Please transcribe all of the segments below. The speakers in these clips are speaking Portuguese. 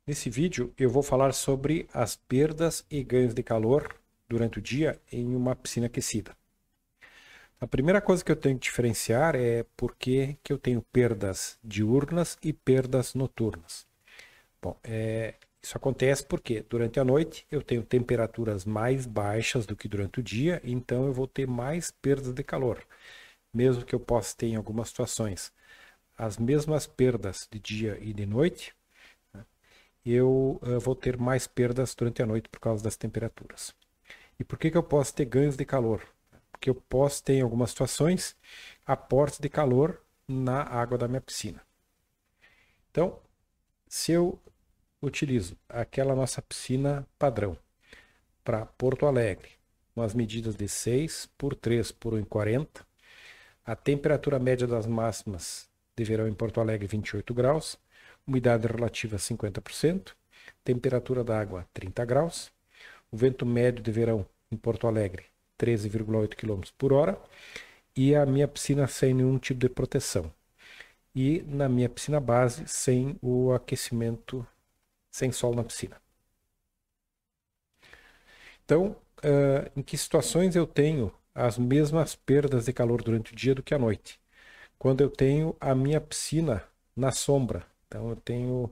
Nesse vídeo eu vou falar sobre as perdas e ganhos de calor durante o dia em uma piscina aquecida. A primeira coisa que eu tenho que diferenciar é por que eu tenho perdas diurnas e perdas noturnas. Bom, isso acontece porque durante a noite eu tenho temperaturas mais baixas do que durante o dia, então eu vou ter mais perdas de calor. Mesmo que eu possa ter em algumas situações as mesmas perdas de dia e de noite, eu vou ter mais perdas durante a noite por causa das temperaturas. E por que eu posso ter ganhos de calor? Porque eu posso ter, em algumas situações, aportes de calor na água da minha piscina. Então, se eu utilizo aquela nossa piscina padrão para Porto Alegre, com as medidas de 6 por 3 por 1,40, a temperatura média das máximas de verão em Porto Alegre 28 graus, umidade relativa 50%, temperatura da água 30 graus, o vento médio de verão em Porto Alegre 13,8 km por hora e a minha piscina sem nenhum tipo de proteção. E na minha piscina base sem o aquecimento, sem sol na piscina. Então, em que situações eu tenho as mesmas perdas de calor durante o dia do que à noite? Quando eu tenho a minha piscina na sombra, então eu tenho,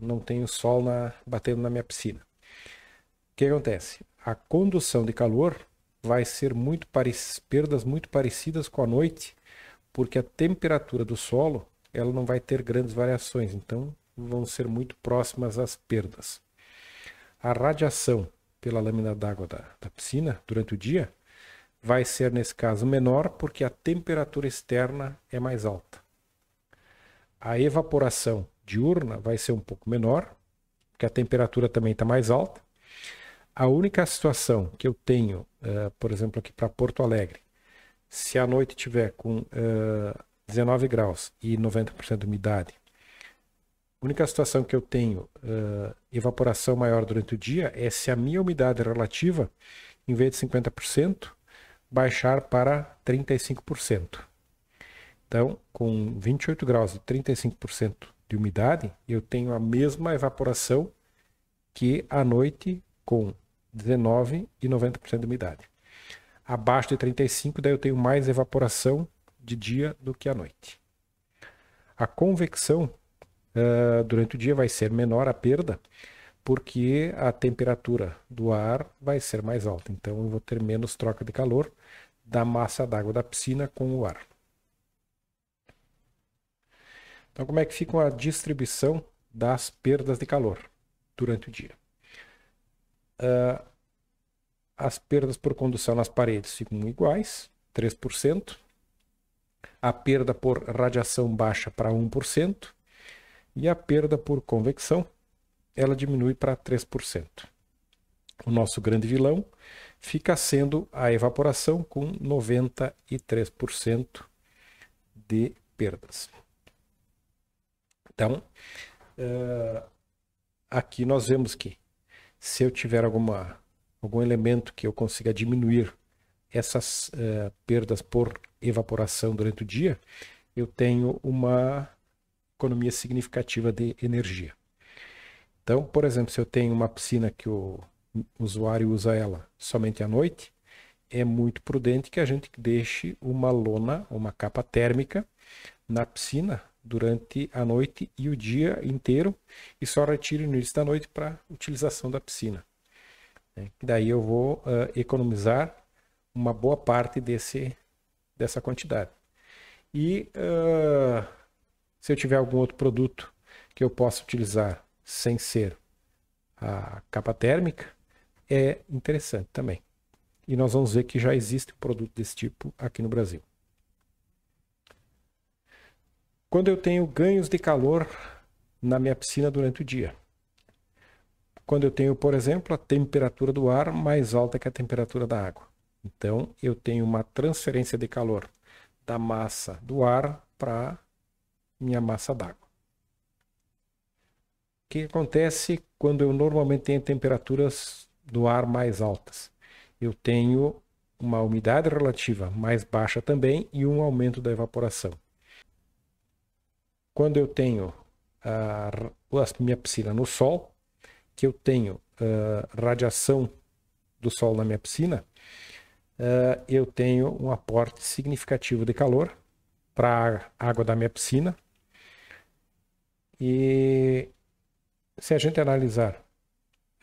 não tenho sol batendo na minha piscina. O que acontece? A condução de calor vai ser perdas muito parecidas com a noite, porque a temperatura do solo ela não vai ter grandes variações, então vão ser muito próximas às perdas. A radiação pela lâmina d'água da piscina durante o dia vai ser, nesse caso, menor porque a temperatura externa é mais alta. A evaporação diurna vai ser um pouco menor, porque a temperatura também está mais alta. A única situação que eu tenho, por exemplo, aqui para Porto Alegre, se a noite tiver com 19 graus e 90% de umidade, a única situação que eu tenho evaporação maior durante o dia é se a minha umidade relativa, em vez de 50%, baixar para 35%. Então, com 28 graus e 35% de umidade, eu tenho a mesma evaporação que à noite com 19 e 90% de umidade. Abaixo de 35, daí eu tenho mais evaporação de dia do que à noite. A convecção durante o dia vai ser menor a perda, porque a temperatura do ar vai ser mais alta. Então eu vou ter menos troca de calor da massa d'água da piscina com o ar. Então como é que fica a distribuição das perdas de calor durante o dia? As perdas por condução nas paredes ficam iguais, 3%. A perda por radiação baixa para 1%. E a perda por convecção, ela diminui para 3%. O nosso grande vilão fica sendo a evaporação com 93% de perdas. Então, aqui nós vemos que se eu tiver algum elemento que eu consiga diminuir essas perdas por evaporação durante o dia, eu tenho uma economia significativa de energia. Então, por exemplo, se eu tenho uma piscina que o usuário usa ela somente à noite, é muito prudente que a gente deixe uma lona, uma capa térmica na piscina durante a noite e o dia inteiro e só retire no início da noite para utilização da piscina. Daí eu vou economizar uma boa parte dessa quantidade. E se eu tiver algum outro produto que eu possa utilizar sem ser a capa térmica, é interessante também. E nós vamos ver que já existe um produto desse tipo aqui no Brasil. Quando eu tenho ganhos de calor na minha piscina durante o dia. Quando eu tenho, por exemplo, a temperatura do ar mais alta que a temperatura da água. Então, eu tenho uma transferência de calor da massa do ar para minha massa d'água. O que acontece quando eu normalmente tenho temperaturas do ar mais altas? Eu tenho uma umidade relativa mais baixa também e um aumento da evaporação. Quando eu tenho a minha piscina no sol, que eu tenho radiação do sol na minha piscina, eu tenho um aporte significativo de calor para a água da minha piscina. E se a gente analisar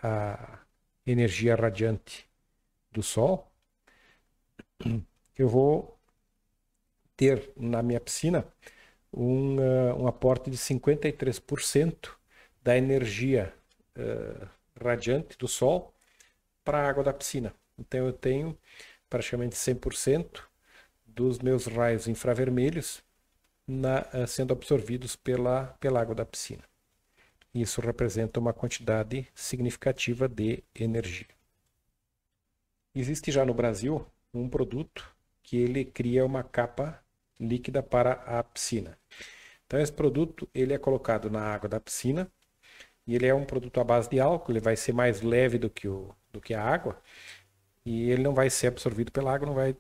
a energia radiante do sol, eu vou ter na minha piscina um aporte de 53% da energia radiante do sol para a água da piscina. Então eu tenho praticamente 100% dos meus raios infravermelhos sendo absorvidos pela água da piscina. Isso representa uma quantidade significativa de energia. Existe já no Brasil um produto que ele cria uma capa líquida para a piscina. Então esse produto ele é colocado na água da piscina e ele é um produto à base de álcool, ele vai ser mais leve do que a água e ele não vai ser absorvido pela água,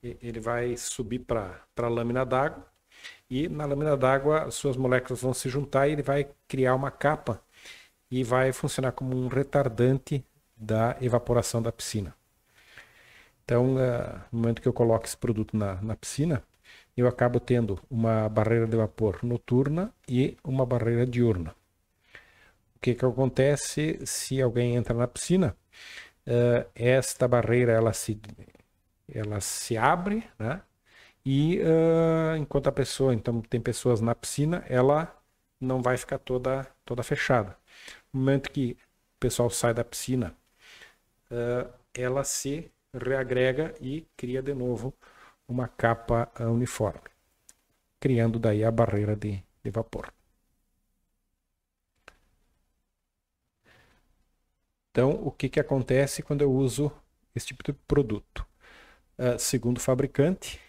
ele vai subir para a lâmina d'água e na lâmina d'água as suas moléculas vão se juntar e ele vai criar uma capa e vai funcionar como um retardante da evaporação da piscina. Então, no momento que eu coloco esse produto na piscina, eu acabo tendo uma barreira de vapor noturna e uma barreira diurna. O que acontece se alguém entra na piscina? Esta barreira ela se abre, né? E enquanto a pessoa, então tem pessoas na piscina, ela não vai ficar toda fechada. No momento que o pessoal sai da piscina, ela se reagrega e cria de novo uma capa uniforme, criando daí a barreira de vapor. Então, o que acontece quando eu uso esse tipo de produto? Segundo o fabricante,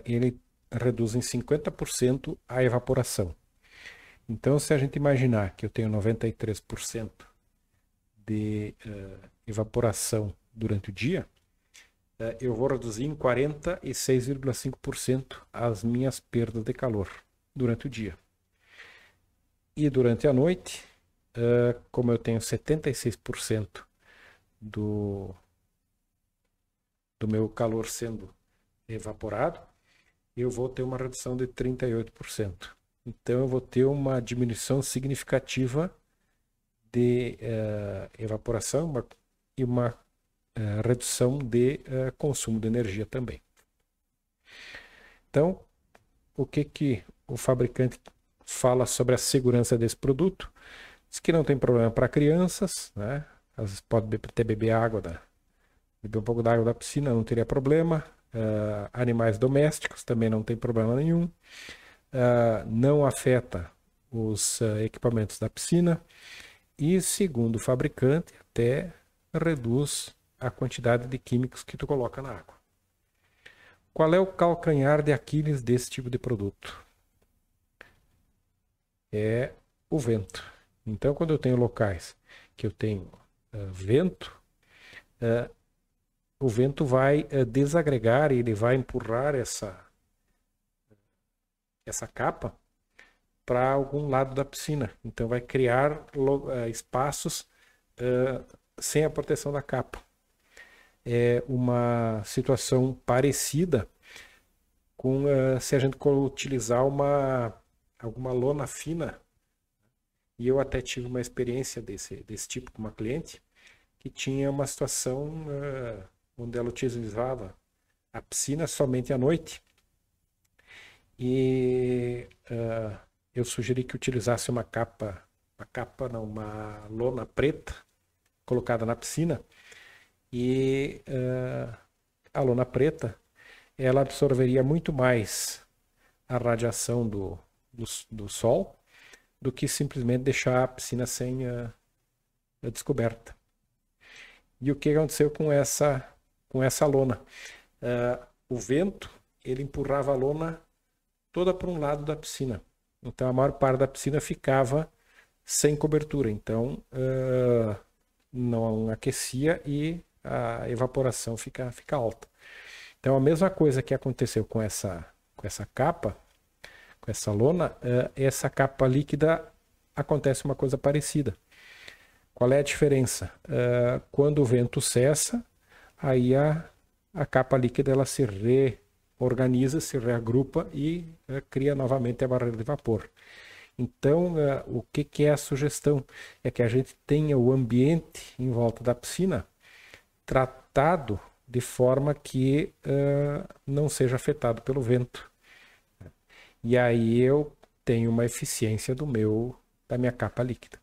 ele reduz em 50% a evaporação. Então, se a gente imaginar que eu tenho 93% de evaporação durante o dia, eu vou reduzir em 46,5% as minhas perdas de calor durante o dia. E durante a noite, como eu tenho 76% do meu calor sendo evaporado, eu vou ter uma redução de 38%. Então eu vou ter uma diminuição significativa de evaporação e uma redução de consumo de energia também. Então, o que o fabricante fala sobre a segurança desse produto? Diz que não tem problema para crianças, né? Às vezes pode até beber beber um pouco da água da piscina, não teria problema. Animais domésticos também não tem problema nenhum. Não afeta os equipamentos da piscina e, segundo o fabricante, até reduz a quantidade de químicos que tu coloca na água. Qual é o calcanhar de Aquiles desse tipo de produto? É o vento. Então, quando eu tenho locais que eu tenho vento, o vento vai desagregar e ele vai empurrar essa capa para algum lado da piscina. Então, vai criar espaços sem a proteção da capa. É uma situação parecida com se a gente utilizar alguma lona fina. E eu até tive uma experiência desse tipo com uma cliente que tinha uma situação onde ela utilizava a piscina somente à noite. E eu sugeri que utilizasse uma lona preta colocada na piscina. E a lona preta ela absorveria muito mais a radiação do sol do que simplesmente deixar a piscina sem descoberta. E o que aconteceu com essa lona? O vento ele empurrava a lona toda para um lado da piscina. Então a maior parte da piscina ficava sem cobertura. Então não aquecia e a evaporação fica alta. Então a mesma coisa que aconteceu com essa capa, com essa lona, essa capa líquida acontece uma coisa parecida. Qual é a diferença? Quando o vento cessa, aí a capa líquida ela se reorganiza, se reagrupa e cria novamente a barreira de vapor. Então, o que é a sugestão? É que a gente tenha o ambiente em volta da piscina tratado de forma que não seja afetado pelo vento. E aí eu tenho uma eficiência da minha capa líquida.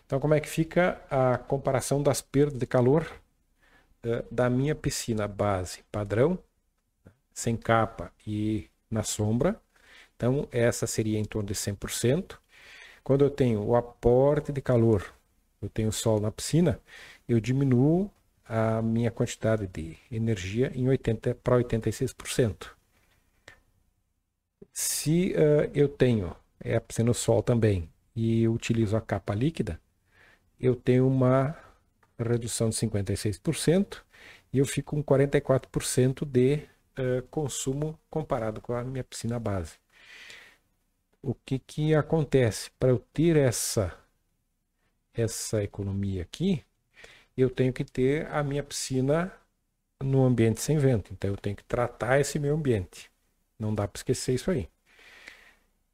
Então, como é que fica a comparação das perdas de calor da minha piscina base padrão, sem capa e na sombra? Então, essa seria em torno de 100%. Quando eu tenho o aporte de calor, eu tenho sol na piscina, eu diminuo a minha quantidade de energia em 80 para 86%. Se eu tenho a piscina no sol também e eu utilizo a capa líquida, eu tenho uma redução de 56% e eu fico com 44% de consumo comparado com a minha piscina base. O que acontece? Para eu ter essa economia aqui, eu tenho que ter a minha piscina no ambiente sem vento. Então eu tenho que tratar esse meio ambiente. Não dá para esquecer isso aí.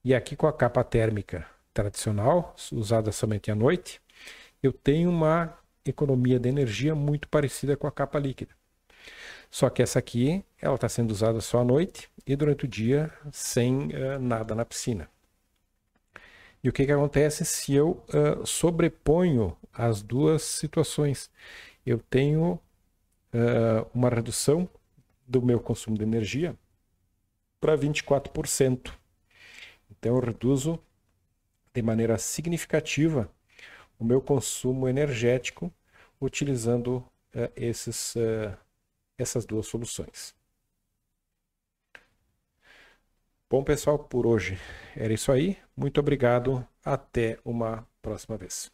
E aqui com a capa térmica tradicional, usada somente à noite, eu tenho uma economia de energia muito parecida com a capa líquida. Só que essa aqui, ela está sendo usada só à noite e durante o dia sem nada na piscina. E o que acontece se eu sobreponho as duas situações? Eu tenho uma redução do meu consumo de energia para 24%. Então eu reduzo de maneira significativa o meu consumo energético utilizando essas duas soluções. Bom, pessoal, por hoje era isso aí. Muito obrigado. Até uma próxima vez.